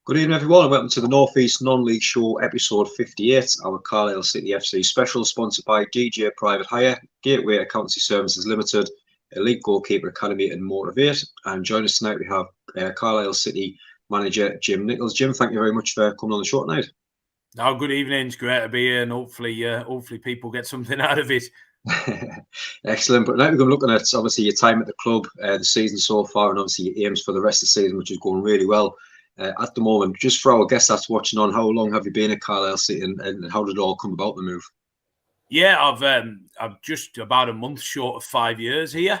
Good evening, everyone, and welcome to the North East Non-League Show, episode 58, our Carlisle City FC special, sponsored by DJ Private Hire, Gateway Accountancy Services Limited, Elite Goalkeeper Academy, and Motivate. And joining us tonight, we have Carlisle City manager Jim Nichols. Jim, thank you very much for coming on the show tonight. Oh, good evening. It's great to be here, and hopefully people get something out of it. Excellent. But now we're going to look at obviously your time at the club, the season so far, and obviously your aims for the rest of the season, which is going really well. At the moment, just for our guests that's watching on, how long have you been at Carlisle City, and how did it all come about, the move? Yeah, I've just about a month short of 5 years here.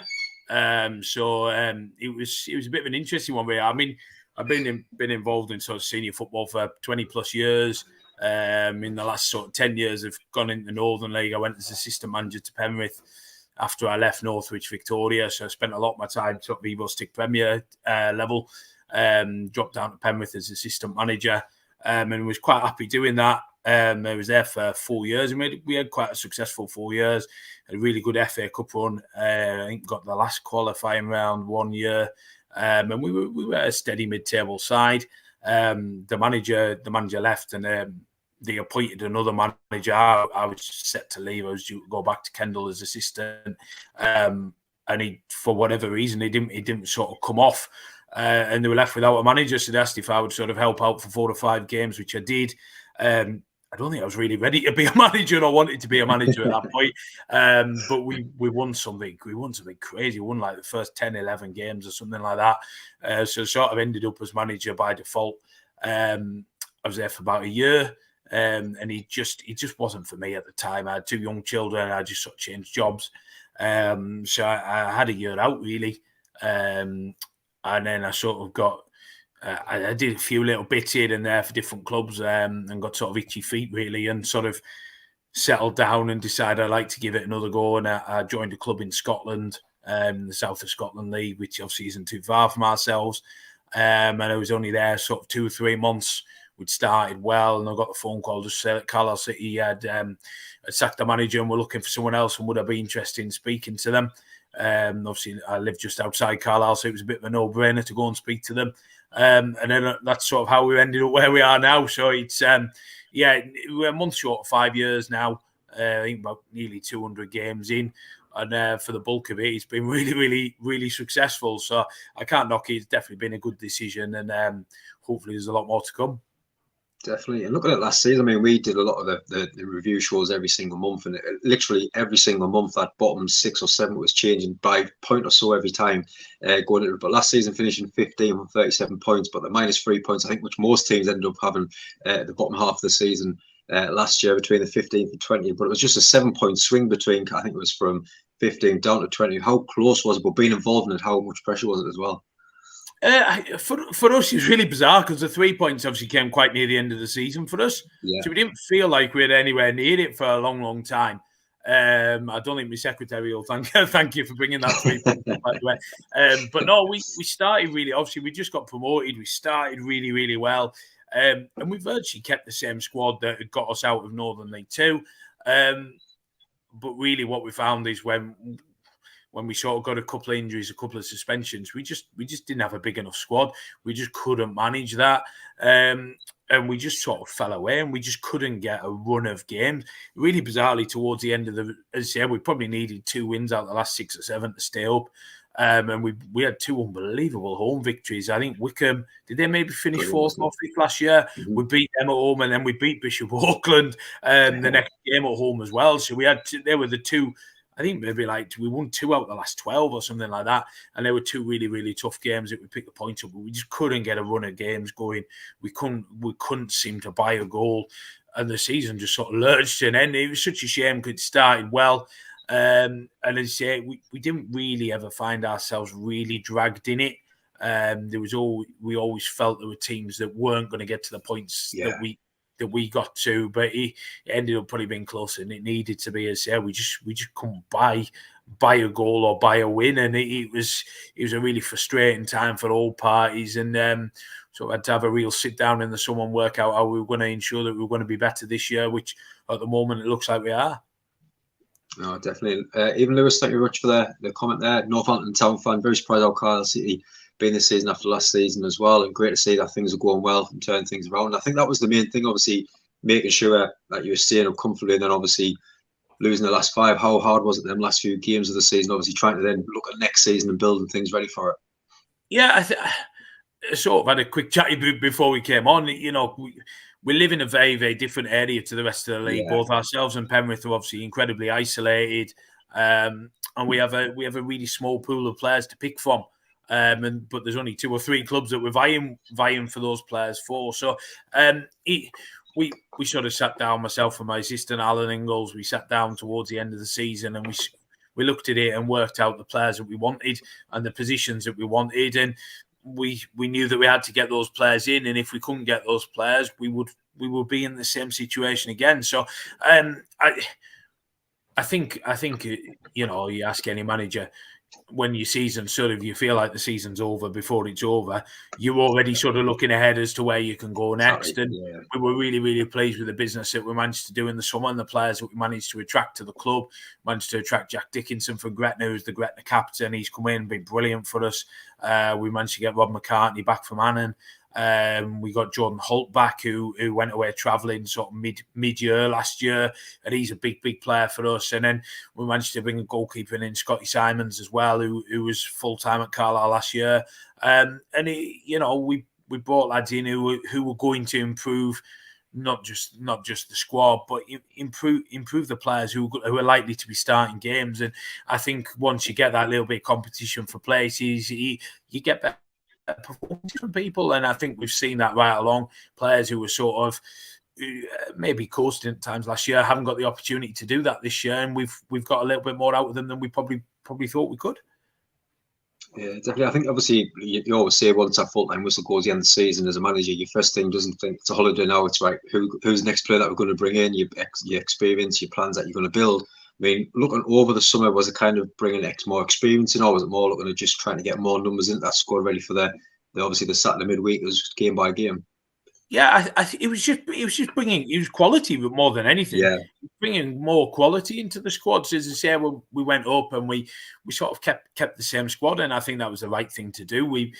So it was a bit of an interesting one. I mean, I've been involved in sort of senior football for 20 plus years. In the last sort of 10 years, I've gone into the Northern League. I went as assistant manager to Penrith after I left Northwich Victoria. So I spent a lot of my time sort of Evo Stick Premier level. Dropped down to Penrith as assistant manager, and was quite happy doing that. I was there for 4 years, and we had quite a successful 4 years. Had a really good FA Cup run. I think got the last qualifying round 1 year, and we were a steady mid-table side. The manager left, and they appointed another manager. I was set to leave. I was due to go back to Kendal as assistant, and he, for whatever reason, he didn't sort of come off. And they were left without a manager, so they asked if I would sort of help out for 4 or 5 games, which I did. I don't think I was really ready to be a manager or wanted to be a manager at that point. But we won something. We won something crazy. We won like the first 10, 11 games or something like that. So sort of ended up as manager by default. I was there for about a year, and he just wasn't for me at the time. I had 2 young children, and I just sort of changed jobs. So I had a year out, really. And then I sort of got, I did a few little bits here and there for different clubs, and got sort of itchy feet, really, and sort of settled down and decided I'd like to give it another go. And I joined a club in Scotland, the South of Scotland League, which obviously isn't too far from ourselves. And I was only there sort of 2 or 3 months. We'd started well, and I got a phone call to say that Carlisle City had sacked the manager and were looking for someone else, and would I be interested in speaking to them? Obviously, I live just outside Carlisle, so it was a bit of a no-brainer to go and speak to them. And then that's sort of how we ended up where we are now. So it's, we're a month short of 5 years now. I think about nearly 200 games in. And for the bulk of it, it's been really, really, really successful. So I can't knock it. It's definitely been a good decision. And hopefully there's a lot more to come. Definitely. And looking at last season, I mean, we did a lot of the review shows every single month, and literally every single month that bottom 6 or 7 was changing by a point or so every time going into it. But last season finishing 15 with 37 points, but the -3 points, I think, which most teams ended up having at the bottom half of the season last year between the 15th and 20th. But it was just a 7-point swing between, I think it was from 15 down to 20. How close was it? But being involved in it, how much pressure was it as well? For us, it's really bizarre because the 3 points obviously came quite near the end of the season for us. Yeah. So we didn't feel like we were anywhere near it for a long, long time. I don't think my secretary will thank you for bringing that 3 points up, by the way. But no, we started really, obviously, we just got promoted. We started really, really well. And we've virtually kept the same squad that had got us out of Northern League 2. But really what we found is when we sort of got a couple of injuries, a couple of suspensions, we just didn't have a big enough squad. We just couldn't manage that. And we just sort of fell away, and we just couldn't get a run of games. Really bizarrely, towards the end of as I said, we probably needed 2 wins out of the last 6 or 7 to stay up. And we had 2 unbelievable home victories. I think Wickham, did they maybe finish 4th or 5th last year? Mm-hmm. We beat them at home, and then we beat Bishop Auckland the next game at home as well. So they were the 2, I think maybe we won 2 out of the last 12 or something like that. And there were 2 really, really tough games that we picked the points up, but we just couldn't get a run of games going. We couldn't seem to buy a goal. And the season just sort of lurched to an end. It was such a shame because it started well. And as I say, we didn't really ever find ourselves really dragged in it. We always felt there were teams that weren't going to get to the points that we got to, but it ended up probably being closer than it needed to be. As we just couldn't buy a goal or buy a win, and it was a really frustrating time for all parties. And so I had to have a real sit down in the summer and work out how we were going to ensure that we were going to be better this year, which at the moment it looks like we are. No, definitely. Even Lewis, thank you very much for the comment there. Northampton Town fan, very surprised how Carlisle City been this season after last season as well, and great to see that things are going well and turning things around. I think that was the main thing, obviously, making sure that you were staying up comfortably, and then obviously losing the last 5. How hard was it them last few games of the season? Obviously, trying to then look at next season and building things ready for it. Yeah, I sort of had a quick chat before we came on. We live in a very, very different area to the rest of the league. Both ourselves and Penrith are obviously incredibly isolated, and we have a really small pool of players to pick from. But there's only 2 or 3 clubs that we're vying for those players for. So we sort of sat down, myself and my assistant Alan Nichols. We sat down towards the end of the season and we looked at it and worked out the players that we wanted and the positions that we wanted, and we knew that we had to get those players in, and if we couldn't get those players, we would be in the same situation again. So I think you ask any manager, when your season you feel like the season's over before it's over, you're already sort of looking ahead as to where you can go next. And we were really, really pleased with the business that we managed to do in the summer and the players that we managed to attract to the club. Managed to attract Jack Dickinson from Gretna, who's the Gretna captain. He's come in and been brilliant for us. We managed to get Rob McCartney back from Annan. We got Jordan Holt back, who went away travelling sort of mid-year last year, and he's a big player for us. And then we managed to bring a goalkeeper in, Scotty Simons as well, who was full-time at Carlisle last year. We brought lads in who were going to improve not just the squad, but improve the players who are likely to be starting games. And I think once you get that little bit of competition for places, you get better performance from people, and I think we've seen that right along. Players who were sort of maybe coasting at times last year haven't got the opportunity to do that this year, and we've got a little bit more out of them than we probably thought we could. Yeah, definitely. I think obviously you always say once that full-time whistle goes the end of the season as a manager, your first thing doesn't think it's a holiday now. It's right, who's the next player that we're going to bring in, your experience, your plans that you're going to build. I mean, looking over the summer, was it kind of bringing more experience in, or was it more looking at just trying to get more numbers into that squad ready for the obviously the Saturday midweek? It was game by game. Yeah, it was just bringing quality more than anything. Yeah, bringing more quality into the squads. As I say, we went up and we sort of kept the same squad, and I think that was the right thing to do.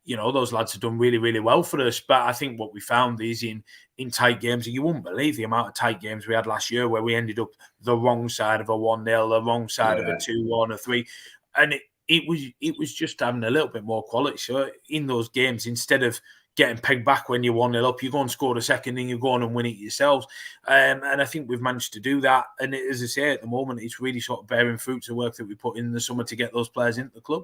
Those lads have done really, really well for us. But I think what we found is in tight games, and you wouldn't believe the amount of tight games we had last year where we ended up the wrong side of a 1-0, the wrong side of a 2-1, a 3. And it was just having a little bit more quality. So in those games, instead of getting pegged back when you're 1-0 up, you go and score the second and you go on and win it yourselves. And I think we've managed to do that. And as I say, at the moment, it's really sort of bearing fruit to work that we put in the summer to get those players into the club.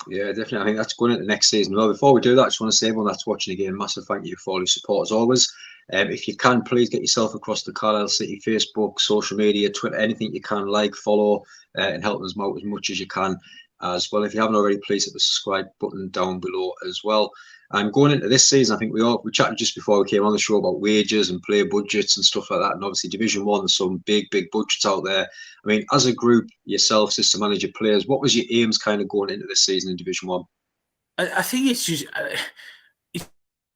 Yeah, definitely. I think that's going into next season. Well, before we do that, I just want to say everyone that's watching again, massive thank you for all your support as always. If you can, please get yourself across the Carlisle City Facebook, social media, Twitter, anything you can, follow, and help us out as much as you can as well. If you haven't already, please hit the subscribe button down below as well. And going into this season, I think we chatted just before we came on the show about wages and player budgets and stuff like that. And obviously Division 1, there's some big budgets out there. I mean, as a group, yourself, system manager, players, what was your aims kind of going into this season in Division 1? I think it's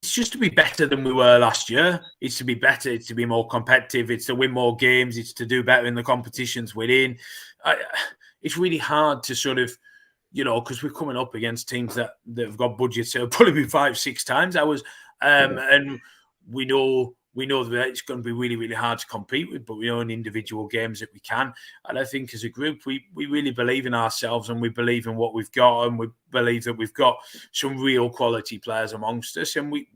just to be better than we were last year. It's to be better. It's to be more competitive. It's to win more games. It's to do better in the competitions we're in. It's really hard to sort of, because we're coming up against teams that have got budgets that will probably be 5-6 times ours, and we know that it's going to be really, really hard to compete with. But we know in individual games that we can, and I think as a group we really believe in ourselves and we believe in what we've got, and we believe that we've got some real quality players amongst us, and we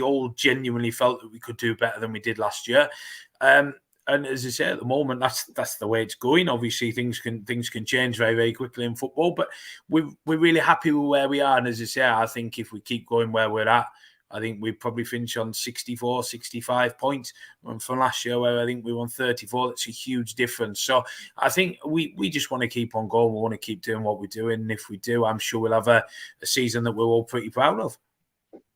all genuinely felt that we could do better than we did last year. And as I say, at the moment, that's the way it's going. Obviously, things can change very, very quickly in football, but we're really happy with where we are. And as I say, I think if we keep going where we're at, I think we probably finish on 64, 65 points from last year, where I think we won 34. That's a huge difference. So I think we just want to keep on going. We want to keep doing what we're doing. And if we do, I'm sure we'll have a season that we're all pretty proud of.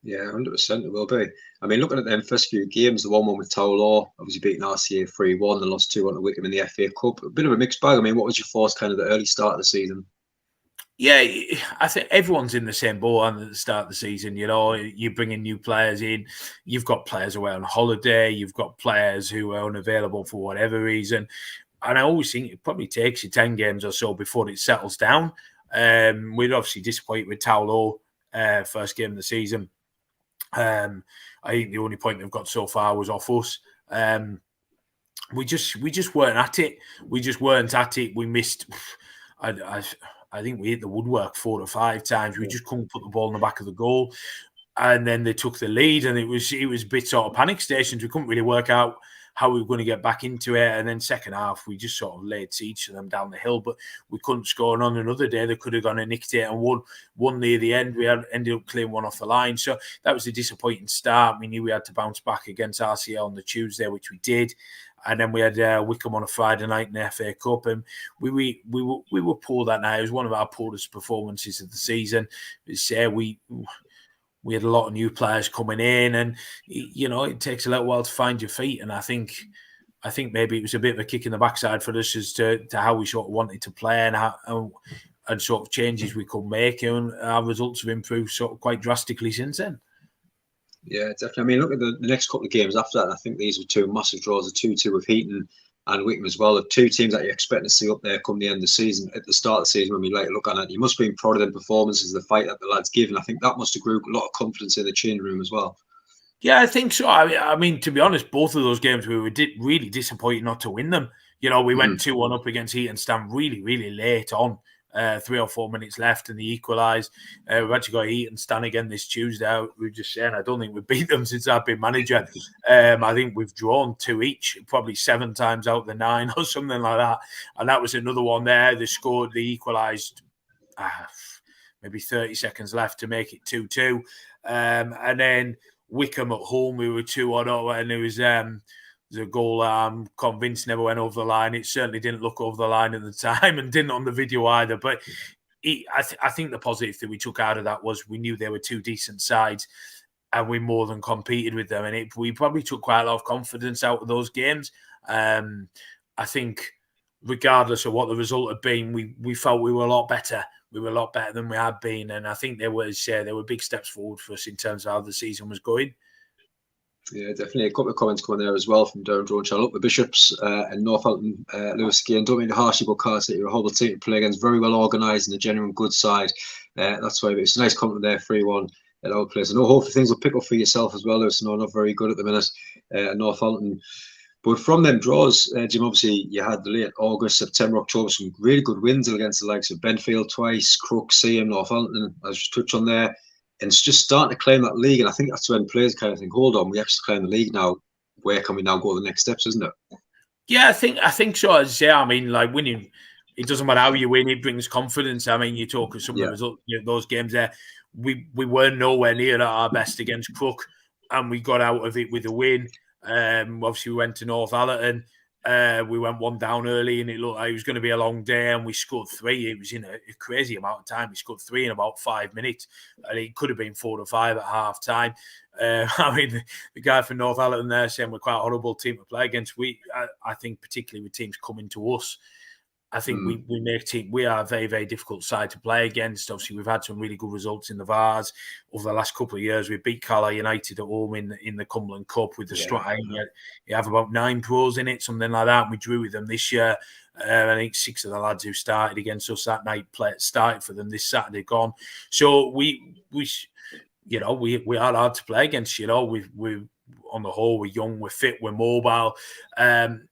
Yeah, 100% it will be. I mean, looking at them first few games, the 1-1 with Carlisle, obviously beating RCA 3-1 and lost 2-1 to Wickham in the FA Cup. A bit of a mixed bag. I mean, what was your thoughts kind of the early start of the season? Yeah, I think everyone's in the same boat at the start of the season. You're bringing new players in. You've got players away on holiday. You've got players who are unavailable for whatever reason. And I always think it probably takes you 10 games or so before it settles down. We're obviously disappointed with Towlow, first game of the season. I think the only point they've got so far was off us. We just weren't at it. We just weren't at it. We missed. I think we hit the woodwork 4 or 5 times. We just couldn't put the ball in the back of the goal. And then they took the lead, and it was a bit sort of panic stations. We couldn't really work out how we were going to get back into it. And then second half, we just sort of laid siege to them down the hill, but we couldn't score. And on another day, they could have gone and nicked it and won near the end. We ended up clearing one off the line. So that was a disappointing start. We knew we had to bounce back against RCL on the Tuesday, which we did. And then we had Wickham on a Friday night in the FA Cup, and we were poor that night. It was one of our poorest performances of the season. We had a lot of new players coming in, and it takes a little while to find your feet. And I think maybe it was a bit of a kick in the backside for us as to how we sort of wanted to play and sort of changes we could make, and our results have improved sort of quite drastically since then. Yeah, definitely. I mean, look at the next couple of games after that. I think these were 2 massive draws, a 2-2 with Heaton and Wickham as well. The 2 teams that you're expecting to see up there come the end of the season. At the start of the season, when we later look at it, you must be proud of the performances, the fight that the lads give, and I think that must have grew a lot of confidence in the change room as well. Yeah, I think so. I mean, to be honest, both of those games we were really disappointed not to win them. We went 2-1 up against Heaton Stan really, really late on. 3 or 4 minutes left and they equalised. We've actually got Heaton Stan again this Tuesday. We were just saying, I don't think we've beat them since I've been manager. I think we've drawn 2 each, probably 7 times out of the 9 or something like that. And that was another one there. They equalised maybe 30 seconds left to make it 2-2. And then Wickham at home, we were 2-0, and it was a goal I'm convinced never went over the line. It certainly didn't look over the line at the time and didn't on the video either. But I think the positive that we took out of that was we knew they were 2 decent sides and we more than competed with them. And we probably took quite a lot of confidence out of those games. I think regardless of what the result had been, we felt we were a lot better. We were a lot better than we had been. And I think there were big steps forward for us in terms of how the season was going. Yeah, definitely. A couple of comments coming there as well from Darren Drone Channel. Up the Bishops and Northampton, Lewis again. Don't mean to harsh you, but Carl City are a horrible team to play against. Very well organised and a genuine good side. That's why it's a nice compliment there, 3-1 at our place. I know hopefully things will pick up for yourself as well, Lewis. No, not very good at the minute at Northampton. But from them draws, Jim, obviously you had the late August, September, October, some really good wins against the likes of Benfield twice, Crook, Seaham, Northampton, I was just touched on there. And it's just starting to claim that league. And I think that's when players kind of think, hold on, we actually claim the league now. Where can we now go to the next steps, isn't it? Yeah, I think so. As I say, I mean, like winning, it doesn't matter how you win, it brings confidence. I mean, you talk of some of the results, those games there. We were nowhere near at our best against Crook, and we got out of it with a win. Obviously, we went to North Allerton. We went 1 down early, and it looked like it was going to be a long day, and we scored 3. It was in a crazy amount of time. We scored 3 in about 5 minutes, and it could have been 4 or 5 at half time. I mean, the guy from North Allerton there saying we're quite a horrible team to play against. I think particularly with teams coming to us, I think we are a very, very difficult side to play against. Obviously, we've had some really good results in the Vars over the last couple of years. We beat Carlisle United at home in the Cumberland Cup with the strike. You have about 9 pros in it, something like that. We drew with them this year. I think 6 of the lads who started against us that night started for them this Saturday gone. So we are hard to play against. We on the whole, we're young, we're fit, we're mobile, and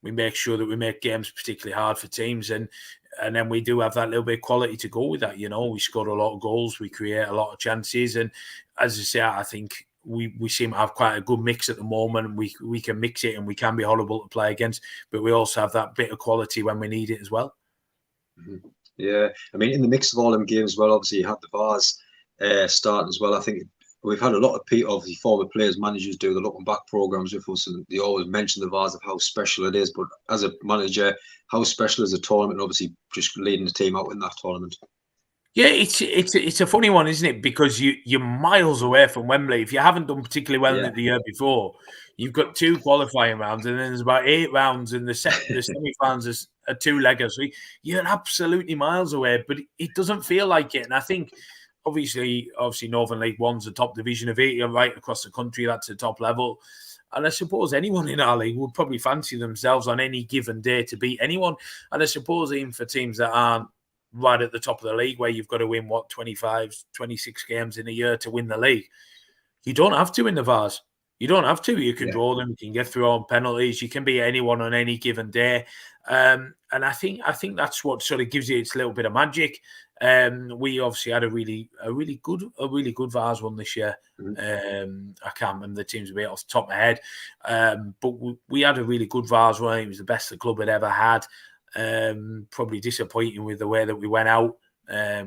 we make sure that we make games particularly hard for teams, and then we do have that little bit of quality to go with that. We scored a lot of goals, we create a lot of chances, and as I say, I think we seem to have quite a good mix at the moment. We can mix it, and we can be horrible to play against, but we also have that bit of quality when we need it as well. Mm-hmm. Yeah, I mean, in the mix of all them games, well, obviously you had the Vars starting as well. I think we've had a lot of people, obviously former players, managers do the looking back programs with us, and they always mention the Vars of how special it is. But as a manager, how special is the tournament? And obviously, just leading the team out in that tournament. Yeah, it's a funny one, isn't it? Because you're miles away from Wembley. If you haven't done particularly well in it the year before, you've got 2 qualifying rounds, and then there's about 8 rounds, and the semi-finals are 2-leggers. So you're absolutely miles away, but it doesn't feel like it. And I think, obviously, Northern League One's a top division of it. You're right across the country, that's the top level. And I suppose anyone in our league would probably fancy themselves on any given day to beat anyone. And I suppose even for teams that aren't right at the top of the league where you've got to win, 25, 26 games in a year to win the league. You don't have to in the VARs. You don't have to. You can draw them. You can get through on penalties. You can beat anyone on any given day. And I think that's what sort of gives you its little bit of magic. We obviously had a really good VARs one this year. I can't remember the teams a bit off the top of my head, but we had a really good VARs one. It was the best the club had ever had. Probably disappointing with the way that we went out.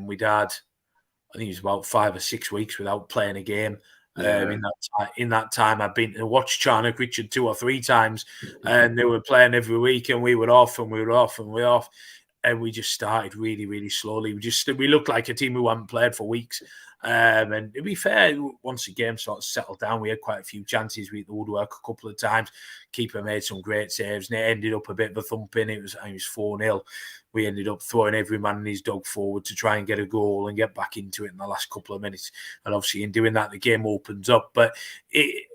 We'd had, I think it was about 5 or 6 weeks without playing a game. In that time, I've been to watch Charnock Richard 2 or 3 times, and they were playing every week, and we were off, and we were off, and we were off, and we just started really, really slowly. We looked like a team who hadn't played for weeks. And to be fair, once the game sort of settled down, we had quite a few chances. We woodwork a couple of times. Keeper made some great saves, and it ended up a bit of a thumping. It was 4-0. We ended up throwing every man and his dog forward to try and get a goal and get back into it in the last couple of minutes. And obviously, in doing that, the game opens up. But it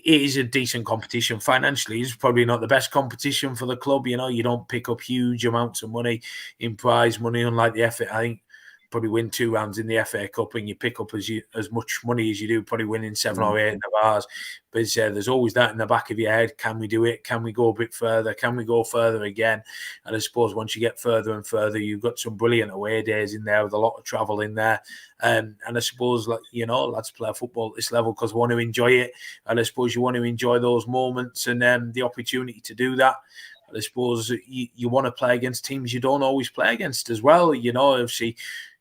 is a decent competition. Financially, it's probably not the best competition for the club. You know, you don't pick up huge amounts of money in prize money, unlike the FA. I think probably win 2 rounds in the FA Cup and you pick up as much money as you do probably winning 7 or 8 in the VARs. But there's always that in the back of your head. Can we do it? Can we go a bit further? Can we go further again? And I suppose once you get further and further, you've got some brilliant away days in there with a lot of travel in there. And I suppose, lads play football at this level because we want to enjoy it. And I suppose you want to enjoy those moments and the opportunity to do that. I suppose you want to play against teams you don't always play against as well. You know, obviously,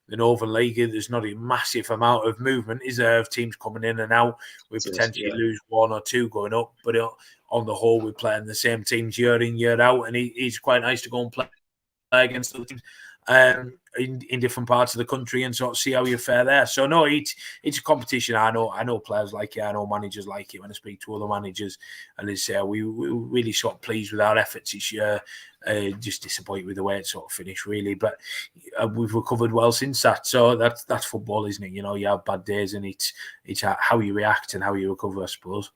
the Northern League, there's not a massive amount of movement, is there, of teams coming in and out? We potentially lose 1 or 2 going up, but on the whole, we're playing the same teams year in, year out, and it's quite nice to go and play against other teams in different parts of the country and sort of see how you fare there. So no, it's a competition. I know players like it. I know managers like it. When I speak to other managers, and they say we're really sort of pleased with our efforts this year. Just disappointed with the way it sort of finished, really. But we've recovered well since that. So that's football, isn't it? You know, you have bad days, and it's how you react and how you recover, I suppose.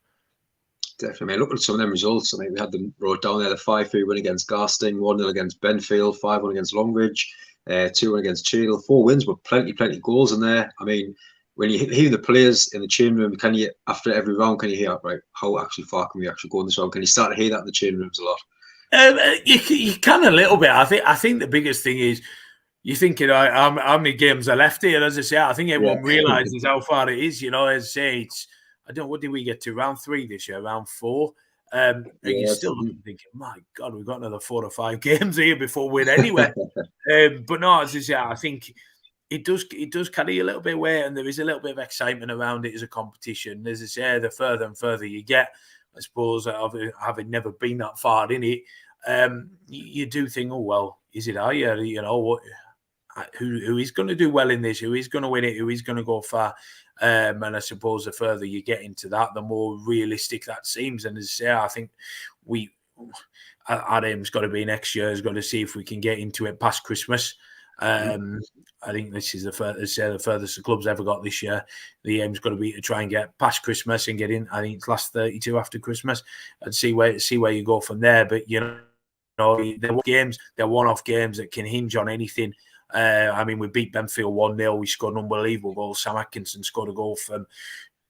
Definitely, mate. Look at some of them results. I mean, we had them wrote down there: the 5-3 win against Garsting, 1-0 against Benfield, 5-1 against Longridge, 2-1 against Cheadle. 4 wins with plenty of goals in there. I mean, when you hear the players in the change room, can you, after every round, can you hear, right, how actually far can we actually go in this round? Can you start to hear that in the change rooms a lot? You can a little bit. I think the biggest thing is you're thinking, how many games are left here? As I say, I think everyone realises how far it is. You know, as I say, I don't know, what did we get to? Round 3 this year, round 4. And you're still thinking, my God, we've got another 4 or 5 games here before we're anywhere. But no, as I say, I think it does carry a little bit of weight, and there is a little bit of excitement around it as a competition. As I say, the further and further you get, I suppose, having never been that far in it, you do think, oh, well, is it our year? You know, what? Who is going to do well in this? Who is going to win it? Who is going to go far? And I suppose the further you get into that, the more realistic that seems. And as I say, I think our aim's got to be next year. Has got to see if we can get into it past Christmas. I think this is the furthest the club's ever got this year. The aim's got to be to try and get past Christmas and get in. I think it's last 32 after Christmas, and see where you go from there. But you know, they're one-off games that can hinge on anything. I mean, we beat Benfield 1-0. We scored an unbelievable goal. Sam Atkinson scored a goal from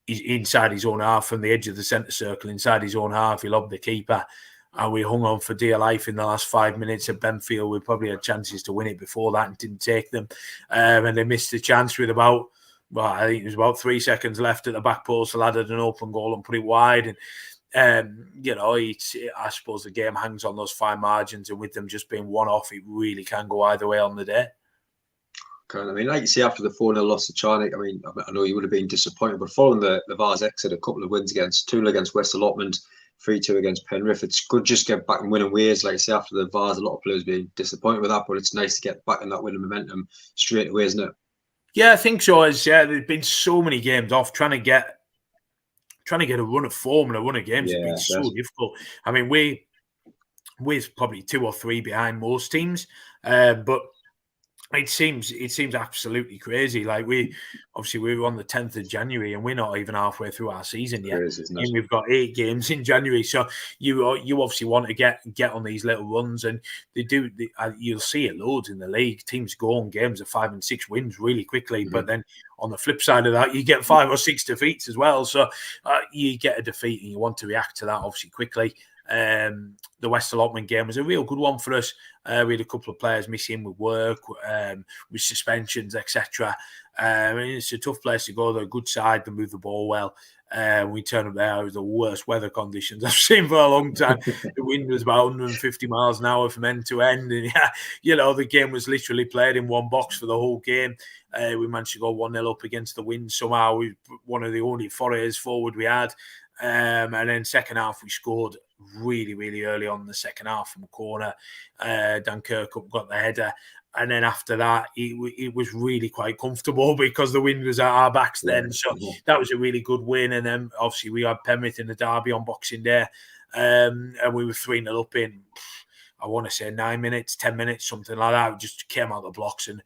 inside his own half, from the edge of the centre circle, inside his own half. He lobbed the keeper. And we hung on for dear life in the last 5 minutes at Benfield. We probably had chances to win it before that and didn't take them. And they missed the chance with I think it was about 3 seconds left at the back post. They added an open goal and put it wide. And, you know, I suppose the game hangs on those fine margins. And with them just being one-off, it really can go either way on the day. I mean, like you say, after the 4-0 loss to Charnock, I mean, I know you would have been disappointed, but following the VARs exit, a couple of wins against 2-0 against West Allotment, 3-2 against Penrith, it's good just get back and winning ways. Like I say, after the VARs, a lot of players being disappointed with that, but it's nice to get back in that winning momentum straight away, isn't it? Yeah, I think so. There's been so many games off. Trying to get a run of form and a run of games has been so difficult. I mean, we're probably 2 or 3 behind most teams, but It seems absolutely crazy. Like we were on the 10th of January and we're not even halfway through our season yet. Crazy, isn't it? And we've got 8 games in January, so you obviously want to get on these little runs, and they do. You'll see it loads in the league. Teams go on games of 5 and 6 wins really quickly, but then on the flip side of that, you get 5 or 6 defeats as well. So you get a defeat and you want to react to that obviously quickly. The West Allotment game was a real good one for us. We had a couple of players missing with work, with suspensions, etc. It's a tough place to go. They're a good side. They move the ball well. We turned up there. It was the worst weather conditions I've seen for a long time. The wind was about 150 miles an hour from end to end. And, the game was literally played in one box for the whole game. We managed to go 1-0 up against the wind somehow. We one of the only forays forward we had. And then second half, we scored really, really early on in the second half from a corner. Dan Kirkup got the header. And then after that, it was really quite comfortable because the wind was at our backs then. So that was a really good win. And then obviously we had Penrith in the derby on Boxing Day. And we were 3-0 up in, I want to say 9 minutes, 10 minutes, something like that. We just came out of the blocks and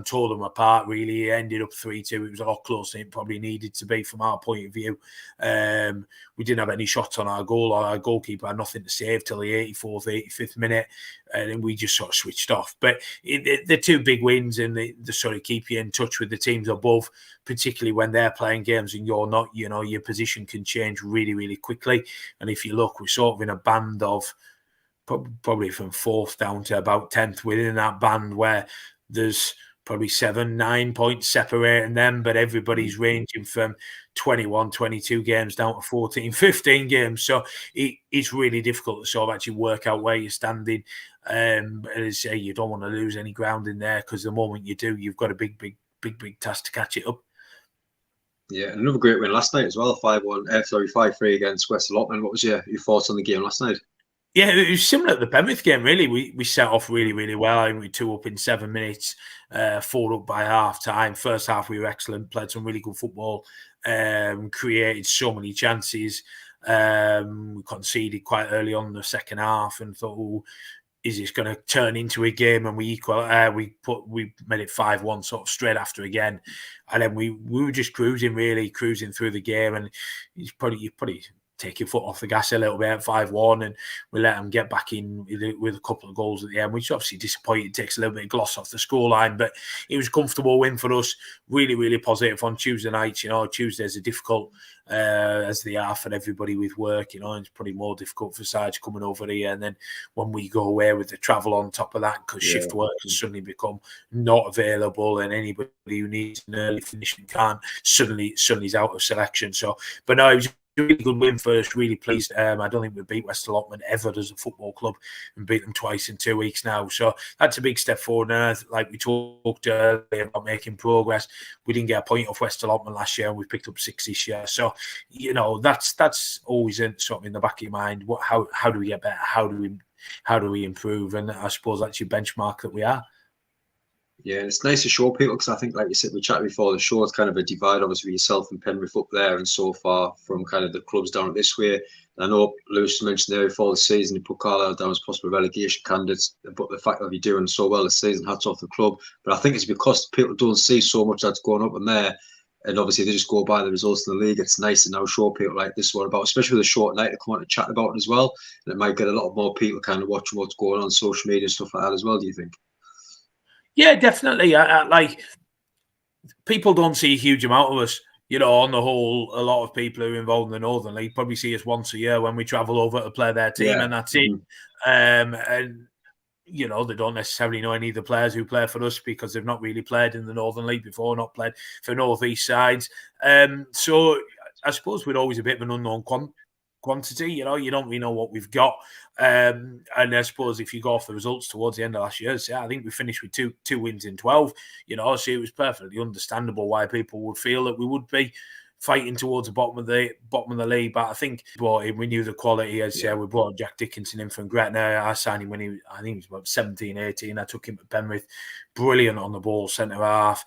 tore them apart, really. It ended up 3-2. It was a lot closer than it probably needed to be from our point of view. We didn't have any shots on our goal. Our goalkeeper had nothing to save till the 84th, 85th minute. And then we just sort of switched off. But they're 2 big wins, and they sort of keep you in touch with the teams above, particularly when they're playing games and you're not. Your position can change really, really quickly. And if you look, we're sort of in a band of probably from 4th down to about 10th within that band, where there's probably 7-9 points separating them, but everybody's ranging from 21, 22 games down to 14, 15 games. So it's really difficult to sort of actually work out where you're standing. And as I say, you don't want to lose any ground in there, because the moment you do, you've got a big task to catch it up. Yeah, another great win last night as well, 5-3 against West Allotment. What was your thoughts on the game last night? Yeah, it was similar to the Penrith game, really. We set off really, really well. I think we 2 up in 7 minutes, 4 up by half time. First half, we were excellent, played some really good football, created so many chances. We conceded quite early on in the second half and thought, is this going to turn into a game? And we made it 5-1 sort of straight after again. And then we were just cruising through the game. And you probably take your foot off the gas a little bit at 5-1, and we let them get back in with a couple of goals at the end, which obviously disappointed, takes a little bit of gloss off the scoreline, but it was a comfortable win for us. Really, really positive on Tuesday nights. Tuesdays are difficult as they are for everybody with work. It's probably more difficult for sides coming over here, and then when we go away with the travel on top of that, because shift work has suddenly become not available, and anybody who needs an early finish can't suddenly's out of selection. So, but no, it was a really good win for us, really pleased. I don't think we beat West Allotment ever as a football club, and beat them twice in 2 weeks now. So that's a big step forward. And like we talked earlier about making progress, we didn't get a point off West Allotment last year, and we picked up 6 this year. So, that's always sort of in the back of your mind. How do we get better? How do we improve? And I suppose that's your benchmark that we are. Yeah, it's nice to show people, because I think, like you said, we chatted before the show, it's kind of a divide, obviously, with yourself and Penrith up there and so far from kind of the clubs down this way. And I know Lewis mentioned there before the season, he put Carlisle down as possible relegation candidates, but the fact that you're doing so well this season, hats off the club. But I think it's because people don't see so much that's going up in there, and obviously they just go by the results in the league. It's nice to now show people like this what about, especially with a short night to come on and chat about it as well. And it might get a lot more people kind of watching what's going on social media and stuff like that as well, do you think? Yeah, definitely. Like, people don't see a huge amount of us. On the whole, a lot of people who are involved in the Northern League probably see us once a year when we travel over to play their team, and that's it. And they don't necessarily know any of the players who play for us, because they've not really played in the Northern League before, not played for North East sides. So I suppose we're always a bit of an unknown quantity. You don't really know what we've got. And I suppose if you go off the results towards the end of last year, I think we finished with two wins in 12. So it was perfectly understandable why people would feel that we would be fighting towards the bottom of the league. But I think we knew the quality. We brought Jack Dickinson in from Gretna. I signed him I think he was about 17, 18. I took him to Penrith. Brilliant on the ball, centre half.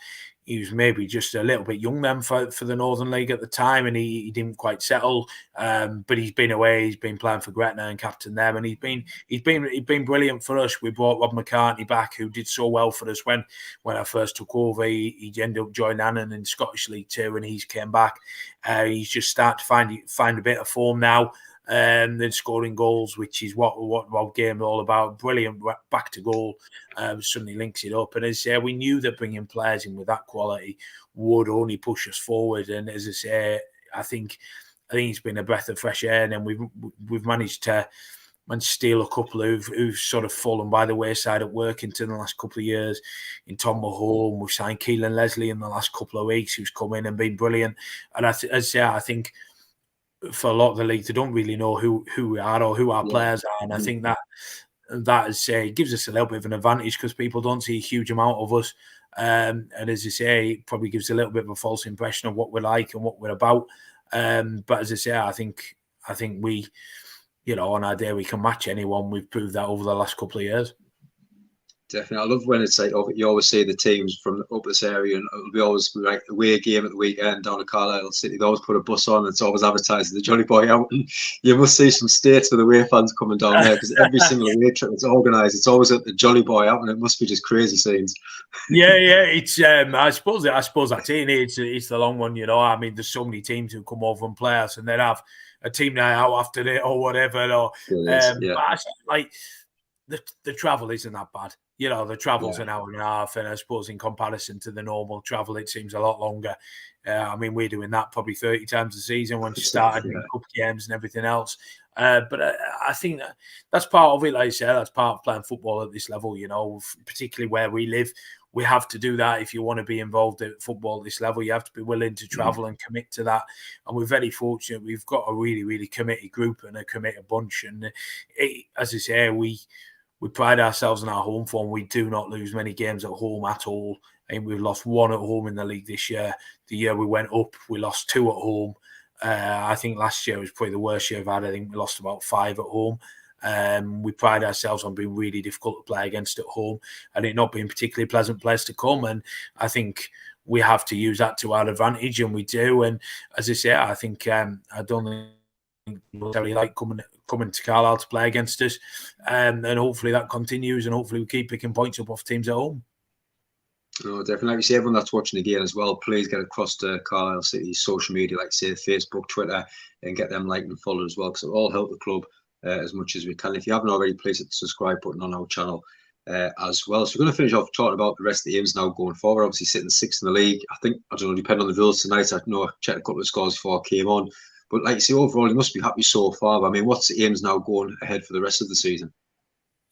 he was maybe just a little bit young then for the Northern League at the time, and he didn't quite settle. But he's been away. He's been playing for Gretna and captain them, and he's been brilliant for us. We brought Rob McCartney back, who did so well for us when I first took over. He ended up joining Annan in Scottish League 2, and he's came back. He's just started to find a bit of form now. Then scoring goals, which is what game all about. Brilliant back to goal. Suddenly links it up, and as I say, we knew that bringing players in with that quality would only push us forward. And as I say, I think it's been a breath of fresh air, and then we've managed to steal a couple who've sort of fallen by the wayside at Workington in the last couple of years. In Tom Mahone, we've signed Keelan Leslie in the last couple of weeks, who's come in and been brilliant. And as I say, I think for a lot of the league, they don't really know who we are or who our players are, and I think that is gives us a little bit of an advantage because people don't see a huge amount of us, and as I say, it probably gives a little bit of a false impression of what we're like and what we're about. But as I say, I think we, on our day we can match anyone. We've proved that over the last couple of years. Definitely. I love when it's like you always see the teams from up this area, and it'll be always like away game at the weekend down at Carlisle City. They always put a bus on. It's always advertised the Jolly Boy out. You must see some states with away fans coming down there because every single away trip it's organised. It's always at the Jolly Boy out, and it must be just crazy scenes. Yeah. It's I suppose that's it. It's the long one. I mean, there's so many teams who come over and play us, and they'd have a team night out after it or whatever. Or but like the travel isn't that bad. The travel's an hour and a half, and I suppose in comparison to the normal travel, it seems a lot longer. I mean, we're doing that probably 30 times a season when we started in cup games and everything else. But I think that's part of it. Like I said, that's part of playing football at this level. Particularly where we live, we have to do that. If you want to be involved at football at this level, you have to be willing to travel and commit to that. And we're very fortunate. We've got a really, really committed group and a committed bunch. And as I say, we pride ourselves on our home form. We do not lose many games at home at all. I think we've lost one at home in the league this year. The year we went up, we lost 2 at home. I think last year was probably the worst year I've had. I think we lost about 5 at home. We pride ourselves on being really difficult to play against at home and it not being a particularly pleasant place to come. And I think we have to use that to our advantage, and we do. And as I say, I think I don't think people really like coming to Carlisle to play against us, and hopefully that continues, and hopefully we keep picking points up off teams at home. No, definitely. Like you say, everyone that's watching the game as well, please get across to Carlisle City's social media, like say Facebook, Twitter, and get them liked and followed as well, because it'll all help the club as much as we can. If you haven't already, please hit the subscribe button on our channel as well. So we're going to finish off talking about the rest of the aims now going forward. Obviously sitting 6th in the league. I think, I don't know, depending on the results tonight, I know I checked a couple of scores before I came on. But like you say, overall, you must be happy so far. I mean, what's the aims now going ahead for the rest of the season?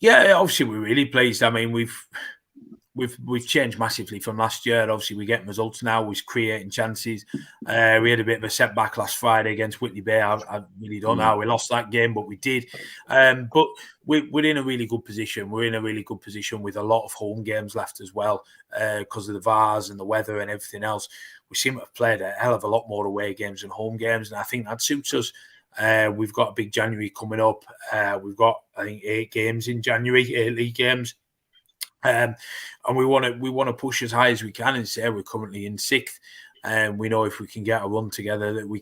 Yeah, obviously we're really pleased. I mean, we've changed massively from last year. Obviously, we're getting results now. We're creating chances. We had a bit of a setback last Friday against Whitley Bay. I really don't know how we lost that game, but we did. But we're in a really good position. We're in a really good position with a lot of home games left as well because of the VARs and the weather and everything else. We seem to have played a hell of a lot more away games than home games, and I think that suits us. We've got a big January coming up. We've got, I think, 8 games in January, 8 league games. And we want to push as high as we can, and say we're currently in 6th. And we know if we can get a run together that we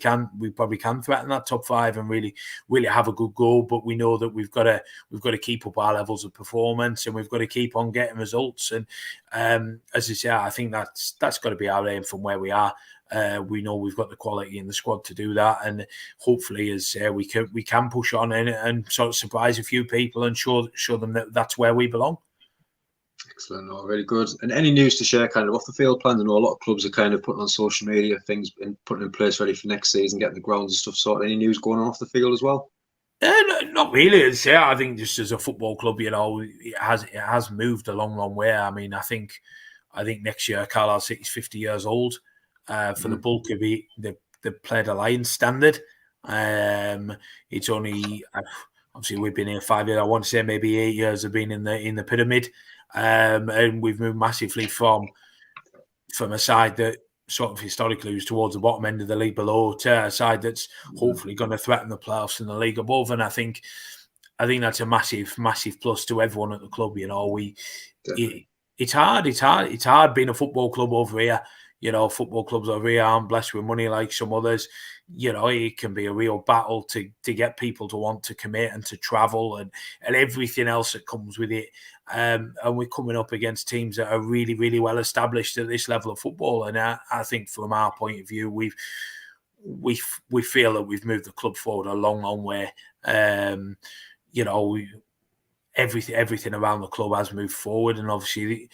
probably can threaten that top 5 and really have a good goal. But we know that we've got to keep up our levels of performance, and we've got to keep on getting results. And as I say, I think that's got to be our aim from where we are. We know we've got the quality in the squad to do that, and hopefully, as we can push on and sort of surprise a few people and show them that that's where we belong. Excellent. No, really good. And any news to share kind of off the field plans? I know a lot of clubs are kind of putting on social media things and putting in place ready for next season, getting the grounds and stuff sorted. Any news going on off the field as well? Not really. I think just as a football club, it has moved a long way. I mean, I think next year Carlisle City's 50 years old. For the bulk of it, they've played a Lions standard. It's only obviously we've been here 5 years. I want to say maybe 8 years have been in the pyramid. And we've moved massively from a side that sort of historically was towards the bottom end of the league below to a side that's hopefully going to threaten the playoffs in the league above. And I think that's a massive plus to everyone at the club. It's hard being a football club over here. You know, football clubs over here aren't blessed with money like some others. You know, it can be a real battle to get people to want to commit and to travel and everything else that comes with it. And we're coming up against teams that are really, really well established at this level of football. And I think from our point of view, we feel that we've moved the club forward a long, long way. You know, everything around the club has moved forward, and obviously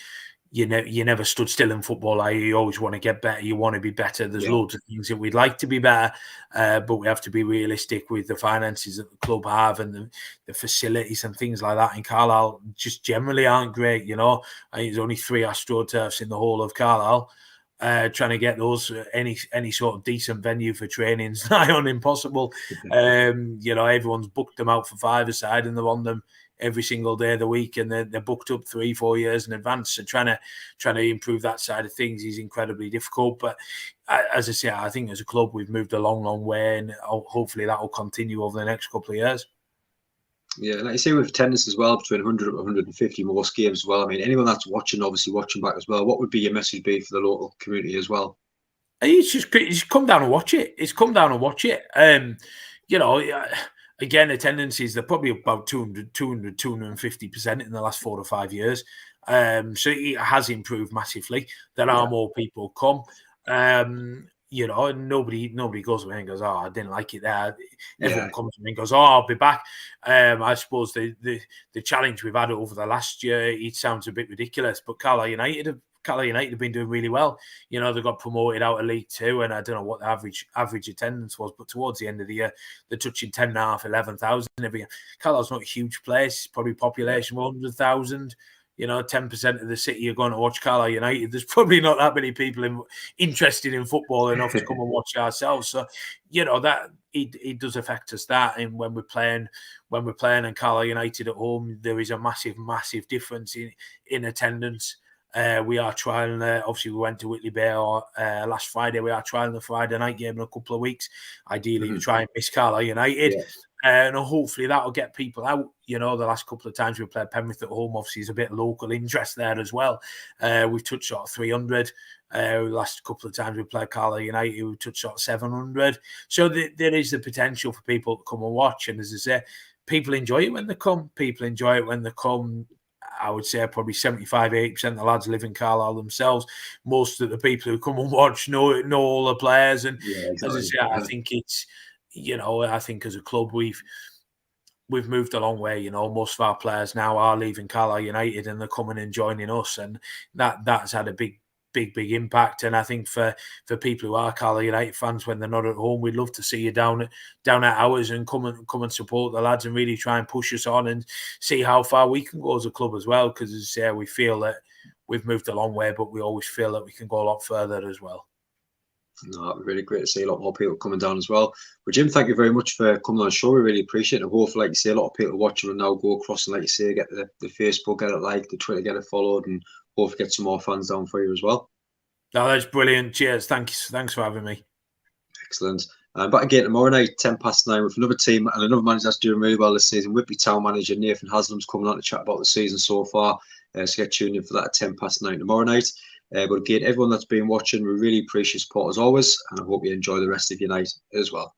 you never stood still in football. You always want to get better. You want to be better. There's loads of things that we'd like to be better, but we have to be realistic with the finances that the club have and the facilities and things like that in Carlisle just generally aren't great. You know, I think there's only 3 AstroTurfs in the whole of Carlisle. Trying to get those any sort of decent venue for training is nigh on impossible. You know, everyone's booked them out for 5-a-side and they're on them every single day of the week, and they're booked up 3-4 years in advance. So trying to improve that side of things is incredibly difficult. But as I say, I think as a club we've moved a long, long way, and hopefully that will continue over the next couple of years. Yeah, like you say, with attendance as well, between 100 and 150 most games as well. I mean, anyone that's watching, obviously watching back as well, what would be your message be for the local community as well? It's just come down and watch it. It's come down and watch it. You know, again, attendances, they're probably about 250% in the last 4 to 5 years. So it has improved massively. There are more people come. You know, and nobody goes away and goes, "Oh, I didn't like it there." Everyone comes away and goes, "Oh, I'll be back." I suppose the challenge we've had over the last year, it sounds a bit ridiculous, but Carlisle United have been doing really well. You know, they got promoted out of League Two, and I don't know what the average attendance was, but towards the end of the year, they're touching 10,500, 11,000 every year. Carlisle's not a huge place, probably population 100,000. You know, 10% of the city are going to watch Carlisle United. There's probably not that many people interested in football enough to come and watch ourselves. So, you know, that it does affect us. That, and when we're playing and Carlisle United at home, there is a massive, massive difference in attendance. We are trialing. Obviously, we went to Whitley Bay last Friday. We are trialing the Friday night game in a couple of weeks. Ideally, to try and miss Carlisle United. And hopefully that'll get people out. You know, the last couple of times we played Penrith at home, obviously there's a bit of local interest there as well. We've touched sort of 300. The last couple of times we played Carlisle United, we've touched sort of 700. So there is the potential for people to come and watch. And as I say, people enjoy it when they come. People enjoy it when they come. I would say probably 75-80% of the lads live in Carlisle themselves. Most of the people who come and watch know all the players. And as I say, I think it's, you know, I think as a club we've moved a long way. You know, most of our players now are leaving Carlisle United and they're coming and joining us, and that's had a big impact. And I think for people who are Carlisle United fans, when they're not at home, we'd love to see you down at ours and come and support the lads and really try and push us on and see how far we can go as a club as well. Because as I say, we feel that we've moved a long way, but we always feel that we can go a lot further as well. No, really great to see a lot more people coming down as well. But Jim, thank you very much for coming on the show. We really appreciate it. And hopefully, like you say, a lot of people watching will now go across and, like you say, get the Facebook, get it liked, the Twitter, get it followed, and hopefully get some more fans down for you as well. No, that's brilliant. Cheers. Thanks for having me. Excellent. But again, tomorrow night, 9:10, with another team and another manager that's doing really well this season. Whitby Town manager Nathan Haslam's coming on to chat about the season so far. So get tuned in for that at 9:10 tomorrow night. But again, everyone that's been watching, we really appreciate your support as always, and I hope you enjoy the rest of your night as well.